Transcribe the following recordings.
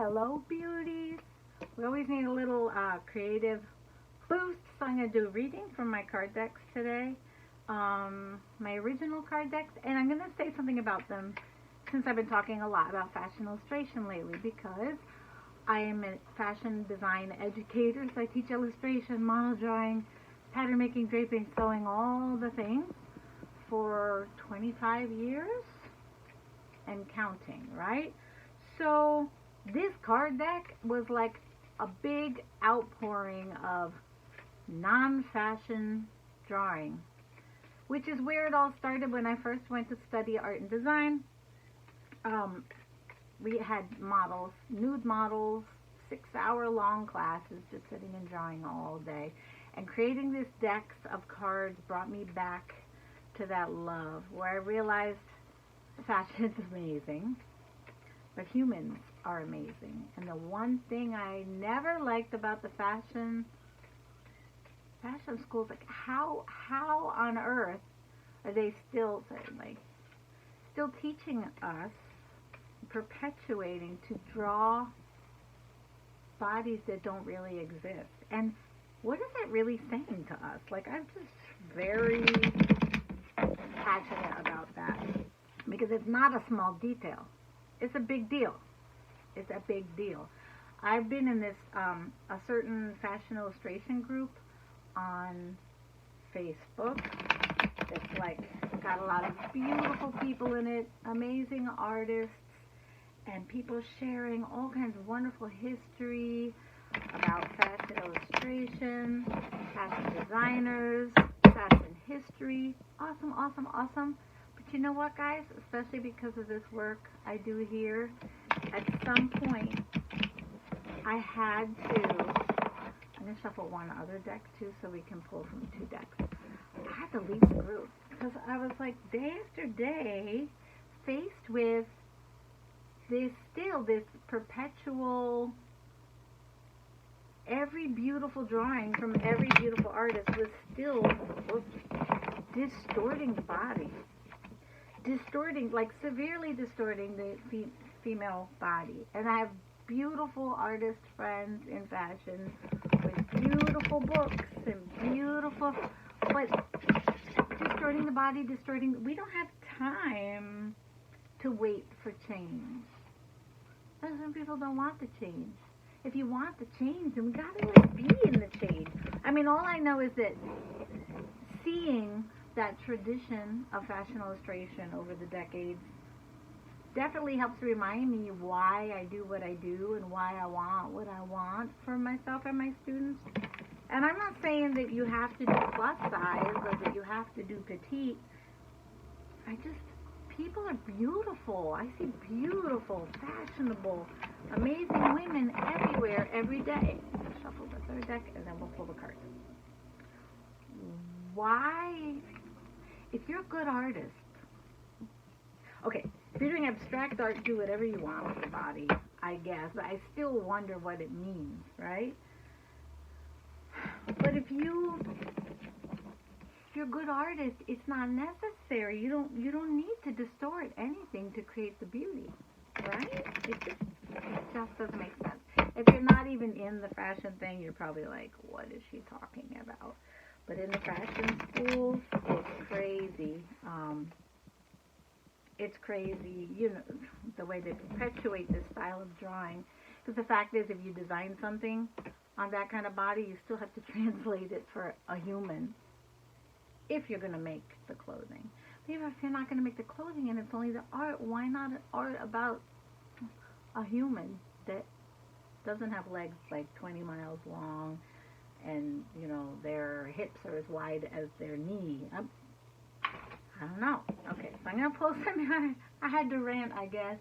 Hello, beauties. We always need a little creative boost, so I'm going to do a reading from my card decks today. My original card decks, and I'm going to say something about them since I've been talking a lot about fashion illustration lately, because I am a fashion design educator, so I teach illustration, model drawing, pattern making, draping, sewing, all the things for 25 years and counting, right? So this card deck was like a big outpouring of non-fashion drawing, which is where it all started when I first went to study art and design. We had models, nude models, 6-hour-long classes, just sitting and drawing all day. And creating these decks of cards brought me back to that love, where I realized fashion is amazing, but humans are amazing. And the one thing I never liked about the fashion schools, like how on earth are they still teaching us, perpetuating to draw bodies that don't really exist? And what is it really saying to us? Like, I'm just very passionate about that, because it's not a small detail. It's a big deal. It's a big deal. I've been in this, a certain fashion illustration group on Facebook. It's like got a lot of beautiful people in it, amazing artists, and people sharing all kinds of wonderful history about fashion illustration, fashion designers, fashion history. Awesome, awesome, awesome. But you know what, guys? Especially because of this work I do here, at some point I had to, I'm going to shuffle one other deck too so we can pull from 2 decks. I had to leave the group because I was like, day after day, faced with this perpetual, every beautiful drawing from every beautiful artist was still distorting the body. Distorting, like severely distorting the female body. And I have beautiful artist friends in fashion with beautiful books and beautiful, but distorting the body, we don't have time to wait for change. Some people don't want the change. If you want the change, then we gotta like be in the change. I mean, all I know is that seeing that tradition of fashion illustration over the decades definitely helps remind me why I do what I do and why I want what I want for myself and my students. And I'm not saying that you have to do plus size or that you have to do petite. People are beautiful. I see beautiful, fashionable, amazing women everywhere, every day. I'll shuffle the 3rd deck and then we'll pull the cards. Why? If you're a good artist, okay, if you're doing abstract art, do whatever you want with your body, I guess, but I still wonder what it means, right? But if you're a good artist, it's not necessary. You don't need to distort anything to create the beauty, right? It just doesn't make sense. If you're not even in the fashion thing, you're probably like, what is she talking about? But in the fashion schools, it's crazy. It's crazy, you know, the way they perpetuate this style of drawing. Because the fact is, if you design something on that kind of body, you still have to translate it for a human if you're going to make the clothing. But even if you're not going to make the clothing and it's only the art, why not art about a human that doesn't have legs like 20 miles long and, you know, their hips are as wide as their knee? I don't know. Okay, so I'm going to pull some. I had to rant, I guess.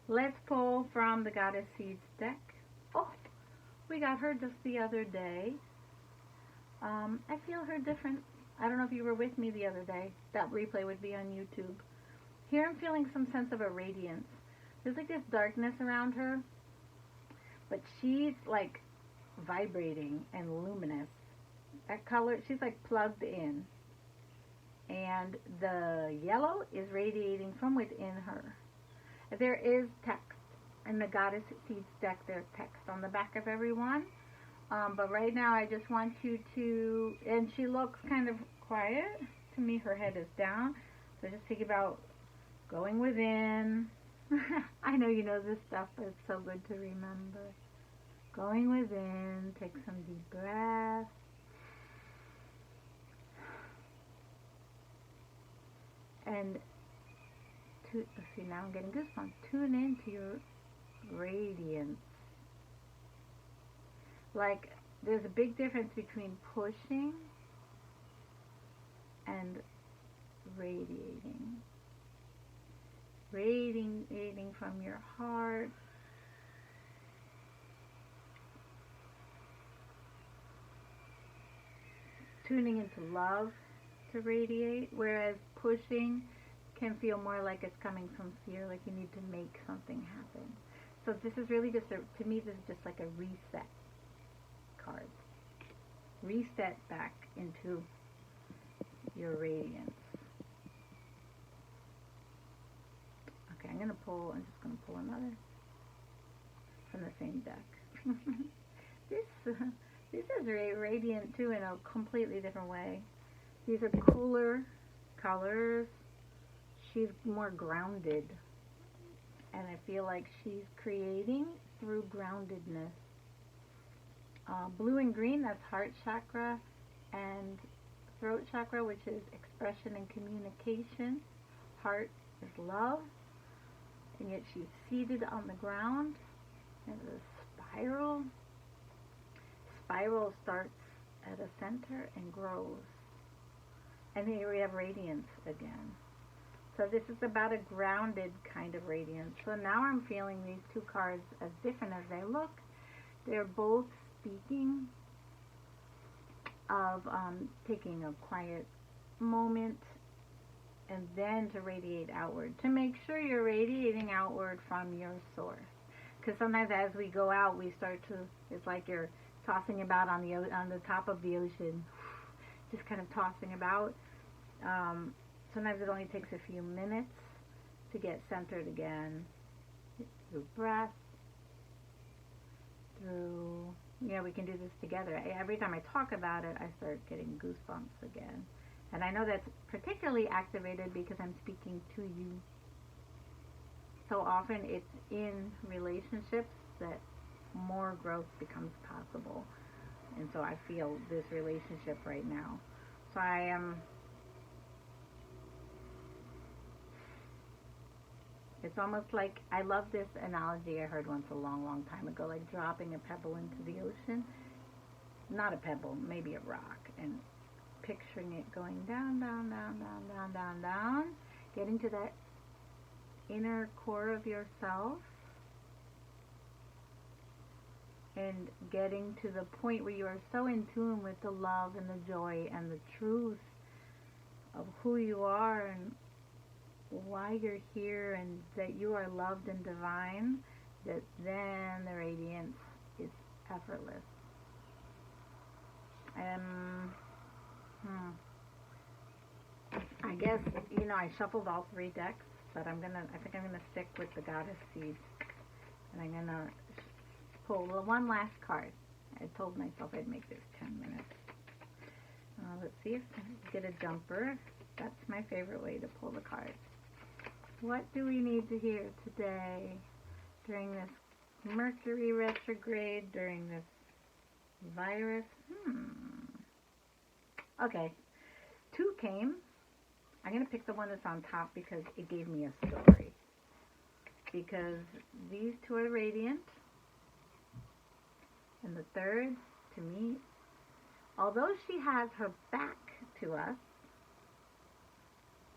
Let's pull from the Goddess Seeds deck. Oh, we got her just the other day. I feel her different. I don't know if you were with me the other day. That replay would be on YouTube. Here I'm feeling some sense of a radiance. There's like this darkness around her, but she's like vibrating and luminous. That color, she's like plugged in. And the yellow is radiating from within her. There is text in the Goddess Seeds deck, there's text on the back of every one. But right now I just want you to, and she looks kind of quiet. To me, her head is down. So just think about going within. I know you know this stuff, but it's so good to remember. Going within, take some deep breaths. And see, now I'm getting goosebumps. Tune into your radiance. Like, there's a big difference between pushing and radiating. Radiating from your heart. Tuning into love to radiate, whereas pushing can feel more like it's coming from fear, like you need to make something happen. So this is really just, to me, this is just like a reset card. Reset back into your radiance. Okay, I'm just going to pull another from the same deck. This is radiant too in a completely different way. These are cooler colors. She's more grounded. And I feel like she's creating through groundedness. Blue and green, that's heart chakra and throat chakra, which is expression and communication. Heart is love. And yet she's seated on the ground. And the spiral. Spiral starts at a center and grows. And here we have radiance again. So this is about a grounded kind of radiance. So now I'm feeling these two cards as different as they look. They're both speaking of taking a quiet moment and then to radiate outward. To make sure you're radiating outward from your source. Because sometimes as we go out, we start to, it's like you're tossing about on the top of the ocean. Just kind of tossing about. Sometimes it only takes a few minutes to get centered again. Through breath. Through, we can do this together. Every time I talk about it, I start getting goosebumps again. And I know that's particularly activated because I'm speaking to you. So often it's in relationships that more growth becomes possible. And so I feel this relationship right now. So I am, it's almost like, I love this analogy I heard once a long, long time ago, like dropping a pebble into the ocean. Not a pebble, maybe a rock. And picturing it going down, down, down, down, down, down, down. Getting to that inner core of yourself. And getting to the point where you are so in tune with the love and the joy and the truth of who you are and why you're here and that you are loved and divine, that then the radiance is effortless. I guess, I shuffled all three decks, but I think I'm gonna stick with the Goddess Seeds. And I'm gonna pull one last card. I told myself I'd make this 10 minutes. Let's see if I get a jumper. That's my favorite way to pull the cards. What do we need to hear today during this Mercury retrograde, during this virus? Okay. Two came. I'm going to pick the one that's on top because it gave me a story. Because these two are radiant. And the third, to me, although she has her back to us,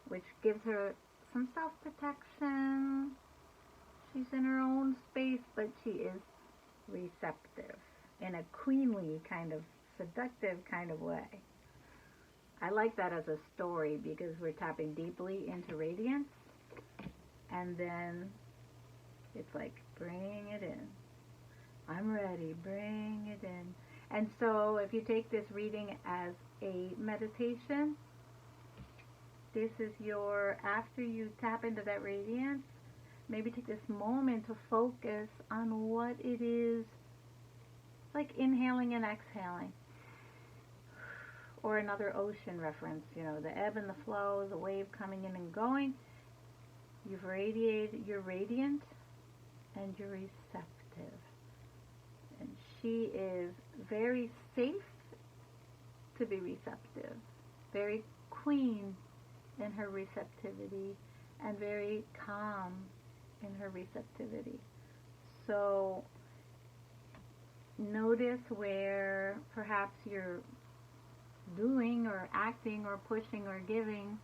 which gives her some self-protection, she's in her own space, but she is receptive in a queenly kind of seductive kind of way. I like that as a story because we're tapping deeply into radiance, and then it's like, bring it in. I'm ready, bring it in. And so if you take this reading as a meditation, this is after you tap into that radiance, maybe take this moment to focus on what it is, like inhaling and exhaling. Or another ocean reference, you know, the ebb and the flow, the wave coming in and going. You've radiated, you're radiant, and you're receptive. And she is very safe to be receptive, very queen in her receptivity, and very calm in her receptivity. So notice where perhaps you're doing or acting or pushing or giving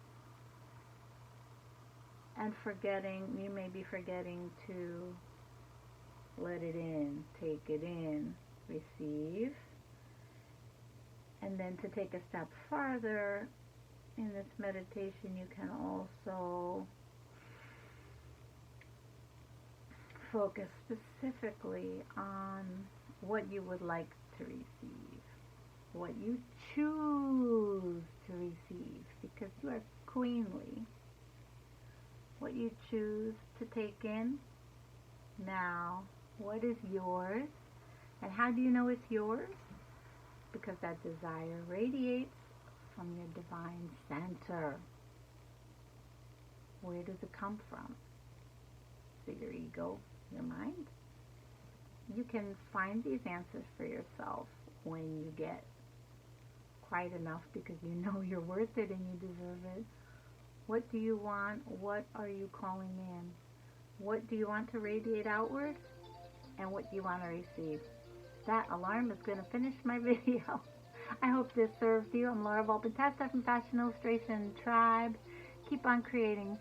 and forgetting, you may be forgetting to let it in, take it in, receive. And then to take a step farther in this meditation, you can also focus specifically on what you would like to receive, what you choose to receive, because you are queenly. What you choose to take in now, what is yours, and how do you know it's yours? Because that desire radiates from your divine center. Where does it come from? Is it your ego, your mind? You can find these answers for yourself when you get quiet enough, because you know you're worth it and you deserve it. What do you want? What are you calling in? What do you want to radiate outward? And what do you want to receive? That alarm is going to finish my video. I hope this served you. I'm Laura Volpin, Testa from Fashion Illustration Tribe. Keep on creating.